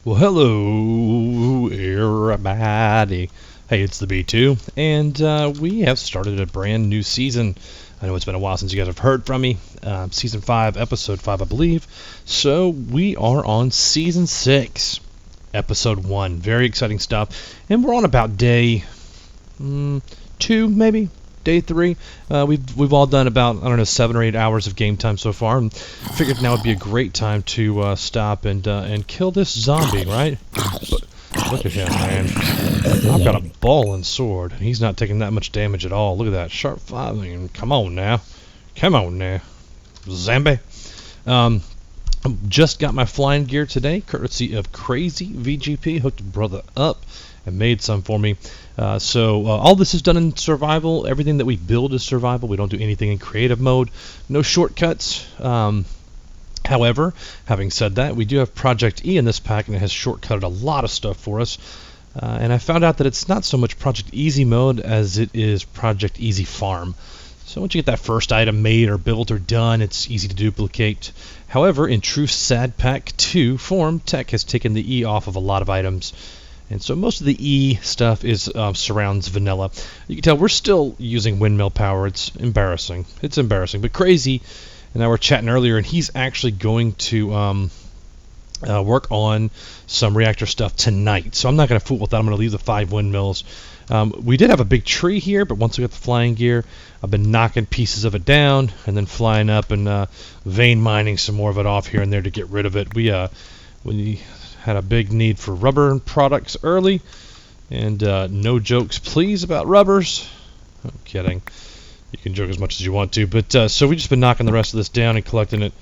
Well, hello, everybody. Hey, it's the B2, and we have started a brand new season. I know it's been a while since you guys have heard from me. Season 5, Episode 5, I believe. So we are on Season 6, Episode 1. Very exciting stuff. And we're on about day 2, maybe? Day 3. We've all done about, 7 or 8 hours of game time so far, and figured now would be a great time to stop and kill this zombie, right? But look at him, man. I've got a ball and sword, and he's not taking that much damage at all. Look at that. Sharp 5. I mean, come on now. Come on now. Zombie. Just got my flying gear today, courtesy of Crazy VGP. Hooked a brother up and made some for me. So all this is done in survival. Everything that we build is survival. We don't do anything in creative mode. No shortcuts. However, having said that, we do have ProjectE in this pack, and it has shortcutted a lot of stuff for us. And I found out that it's not so much Project Easy mode as it is Project Easy Farm. So once you get that first item made or built or done, it's easy to duplicate. However, in true Sad Pack 2 form, Tech has taken the E off of a lot of items. And so most of the E stuff is surrounds vanilla. You can tell we're still using windmill power. It's embarrassing. It's embarrassing. But Crazy and I were chatting earlier, and he's actually going to work on some reactor stuff tonight. So I'm not going to fool with that. I'm going to leave the 5 windmills. We did have a big tree here, but once we got the flying gear, I've been knocking pieces of it down and then flying up and vein mining some more of it off here and there to get rid of it. We had a big need for rubber products early, and no jokes please about rubbers. I'm kidding. You can joke as much as you want to, but so we've just been knocking the rest of this down and collecting it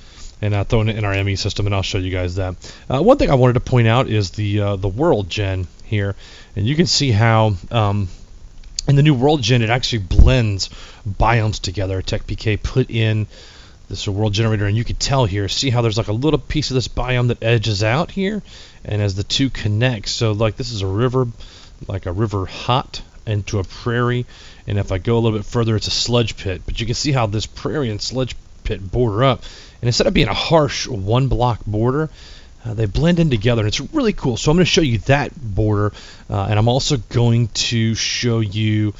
and throwing it in our ME system, and I'll show you guys that. One thing I wanted to point out is the world gen here, and you can see how in the new world gen it actually blends biomes together. TekPK put in this world generator, and you can tell here, see how there's like a little piece of this biome that edges out here, and as the two connect, so like this is a river, like a river hot into a prairie, and if I go a little bit further it's a sludge pit, but you can see how this prairie and sludge pit border up, and instead of being a harsh one block border, they blend in together, and it's really cool. So I'm going to show you that border, and I'm also going to show you,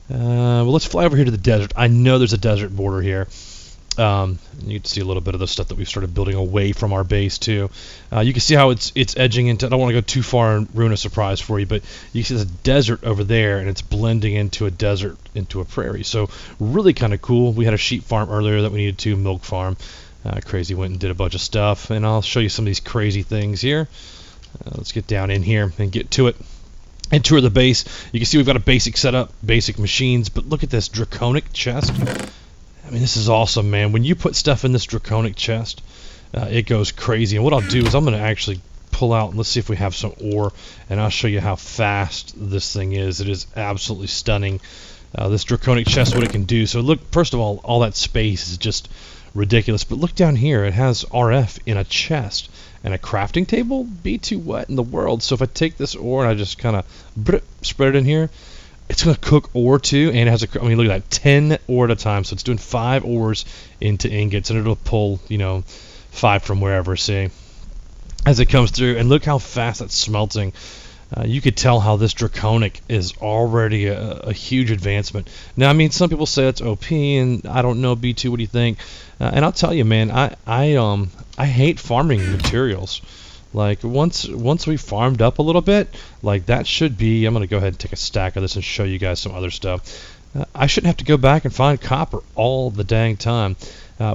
well, let's fly over here to the desert. I know there's a desert border here. You can see a little bit of the stuff that we've started building away from our base too. You can see how it's edging into, I don't want to go too far and ruin a surprise for you, but you see there's a desert over there, and it's blending into a desert, into a prairie. So really kind of cool. We had a sheep farm earlier that we needed to, milk farm. Crazy went and did a bunch of stuff, and I'll show you some of these crazy things here. Let's get down in here and get to it and tour the base. You can see we've got a basic setup, basic machines, but look at this Draconic chest. I mean, this is awesome, man. When you put stuff in this Draconic chest, it goes crazy. And what I'll do is I'm going to actually pull out, and let's see if we have some ore, and I'll show you how fast this thing is. It is absolutely stunning. This Draconic chest, what it can do. So look, first of all that space is just ridiculous. But look down here. It has RF in a chest and a crafting table. B2 what in the world? So if I take this ore and I just kind of spread it in here, it's going to cook ore too, and it has I mean, look at that, 10 ore at a time. So it's doing 5 ores into ingots, and it'll pull, 5 from wherever, see, as it comes through. And look how fast that's smelting. You could tell how this Draconic is already a huge advancement. Now, I mean, some people say it's OP, and I don't know, B2, what do you think? And I'll tell you, man, I hate farming materials. Like, once we farmed up a little bit, like, that should be, I'm going to go ahead and take a stack of this and show you guys some other stuff. I shouldn't have to go back and find copper all the dang time.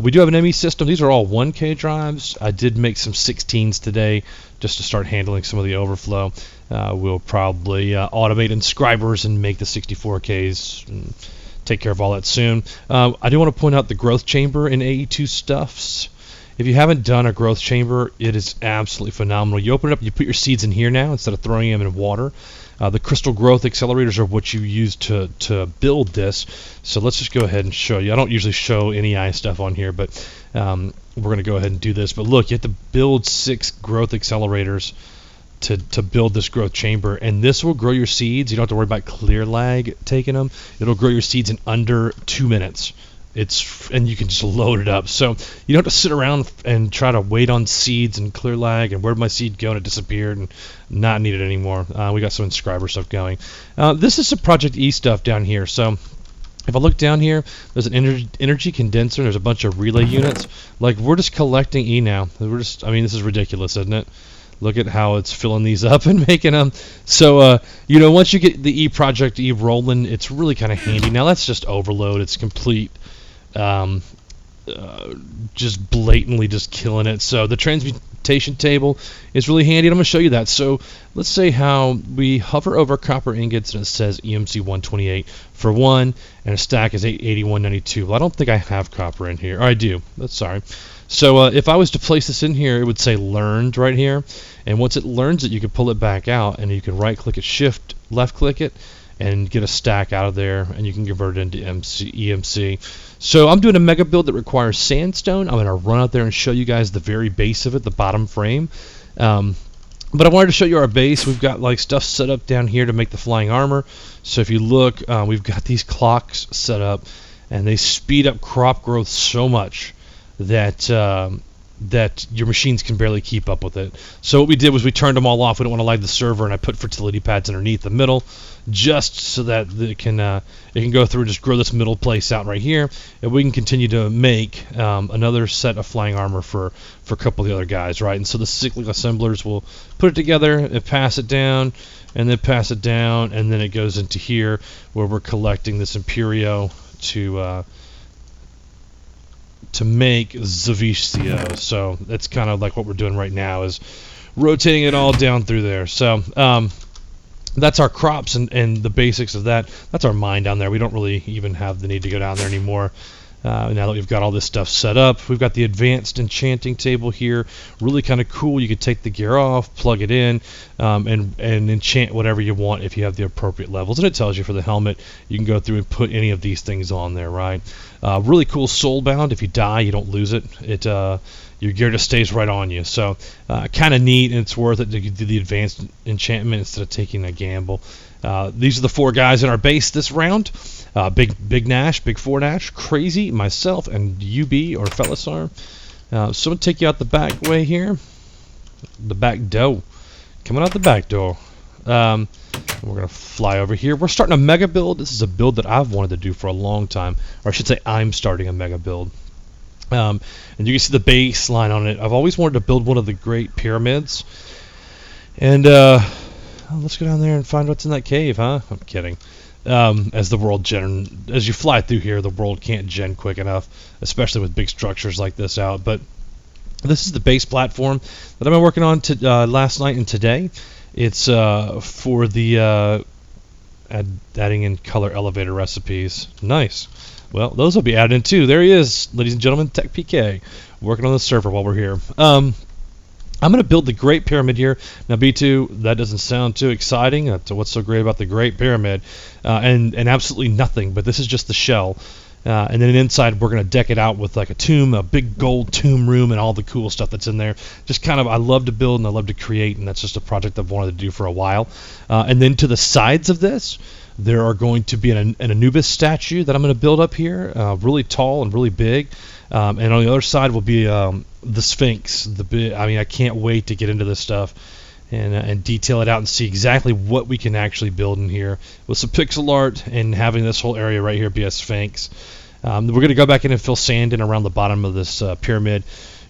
We do have an ME system. These are all 1K drives. I did make some 16s today just to start handling some of the overflow. We'll probably automate inscribers and make the 64Ks and take care of all that soon. I do want to point out the growth chamber in AE2 stuffs. If you haven't done a growth chamber, it is absolutely phenomenal. You open it up, you put your seeds in here now instead of throwing them in water. The crystal growth accelerators are what you use to build this. So let's just go ahead and show you. I don't usually show any AI stuff on here, but we're going to go ahead and do this. But look, you have to build 6 growth accelerators to build this growth chamber, and this will grow your seeds. You don't have to worry about clear lag taking them. It'll grow your seeds in under 2 minutes. and you can just load it up. So you don't have to sit around and try to wait on seeds and clear lag and where'd my seed go and it disappeared and not needed anymore. We got some inscriber stuff going. This is some ProjectE stuff down here. So if I look down here, there's an energy condenser. There's a bunch of relay units. Like, we're just collecting E now. I mean, this is ridiculous, isn't it? Look at how it's filling these up and making them. So, once you get the ProjectE rolling, it's really kind of handy. Now, that's just overload. It's complete, just blatantly just killing it. So the transmutation table is really handy, and I'm going to show you that. So let's say how we hover over copper ingots, and it says EMC 128 for 1, and a stack is 881.92. Well, I don't think I have copper in here. Or I do. That's sorry. So if I was to place this in here, it would say learned right here. And once it learns it, you can pull it back out, and you can right-click it, shift, left-click it, and get a stack out of there, and you can convert it into EMC. So I'm doing a mega build that requires sandstone. I'm going to run out there and show you guys the very base of it, the bottom frame. But I wanted to show you our base. We've got like stuff set up down here to make the flying armor. So if you look, we've got these clocks set up, and they speed up crop growth so much that your machines can barely keep up with it. So what we did was we turned them all off. We don't want to lag the server, and I put fertility pads underneath the middle, just so that it can go through and just grow this middle place out right here, and we can continue to make another set of flying armor for a couple of the other guys, right? And so the cyclic assemblers will put it together and pass it down, and then pass it down, and then it goes into here where we're collecting this Imperio to make Zavicio. So that's kind of like what we're doing right now, is rotating it all down through there. So that's our crops and the basics of that. That's our mine down there. We don't really even have the need to go down there anymore. Now that we've got all this stuff set up, we've got the advanced enchanting table here. Really kind of cool. You could take the gear off, plug it in, and enchant whatever you want if you have the appropriate levels. And it tells you for the helmet, you can go through and put any of these things on there, right? Really cool soulbound. If you die, you don't lose it. Your gear just stays right on you. So kind of neat, and it's worth it to do the advanced enchantment instead of taking a gamble. These are the 4 guys in our base this round. Big Nash, Big 4 Nash, Crazy, myself, and UB or Felisar. So I'm going to take you out the back way here. The back door. Coming out the back door. We're going to fly over here. We're starting a mega build. This is a build that I've wanted to do for a long time. Or I should say I'm starting a mega build. And you can see the baseline on it. I've always wanted to build one of the Great Pyramids. And let's go down there and find what's in that cave, huh? I'm kidding. As you fly through here, the world can't gen quick enough, especially with big structures like this out. But this is the base platform that I've been working on last night and today. It's for the adding in color elevator recipes. Nice. Well, those will be added in too. There he is, ladies and gentlemen, TekPK, working on the server while we're here. I'm going to build the Great Pyramid here. Now, B2, that doesn't sound too exciting. That's what's so great about the Great Pyramid. And absolutely nothing, but this is just the shell. And then inside, we're going to deck it out with like a tomb, a big gold tomb room, and all the cool stuff that's in there. Just kind of, I love to build and I love to create, and that's just a project I've wanted to do for a while. And then to the sides of this, there are going to be an Anubis statue that I'm going to build up here, really tall and really big. And on the other side will be the Sphinx. I can't wait to get into this stuff and detail it out and see exactly what we can actually build in here with some pixel art and having this whole area right here be a Sphinx. We're going to go back in and fill sand in around the bottom of this pyramid.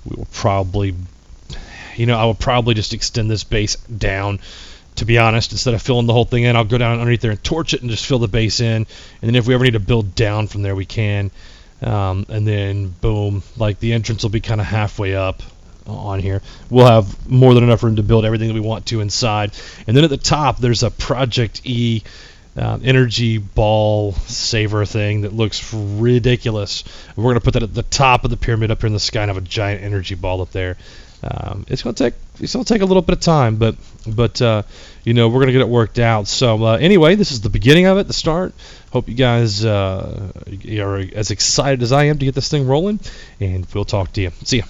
We will probably, I will probably just extend this base down. To be honest, instead of filling the whole thing in, I'll go down underneath there and torch it and just fill the base in. And then if we ever need to build down from there, we can. And then, boom, like the entrance will be kind of halfway up on here. We'll have more than enough room to build everything that we want to inside. And then at the top, there's a ProjectE energy ball saver thing that looks ridiculous. We're going to put that at the top of the pyramid up here in the sky and have a giant energy ball up there. It's gonna take a little bit of time, but we're gonna get it worked out. So anyway, this is the beginning of it, the start. Hope you guys are as excited as I am to get this thing rolling, and we'll talk to you. See ya.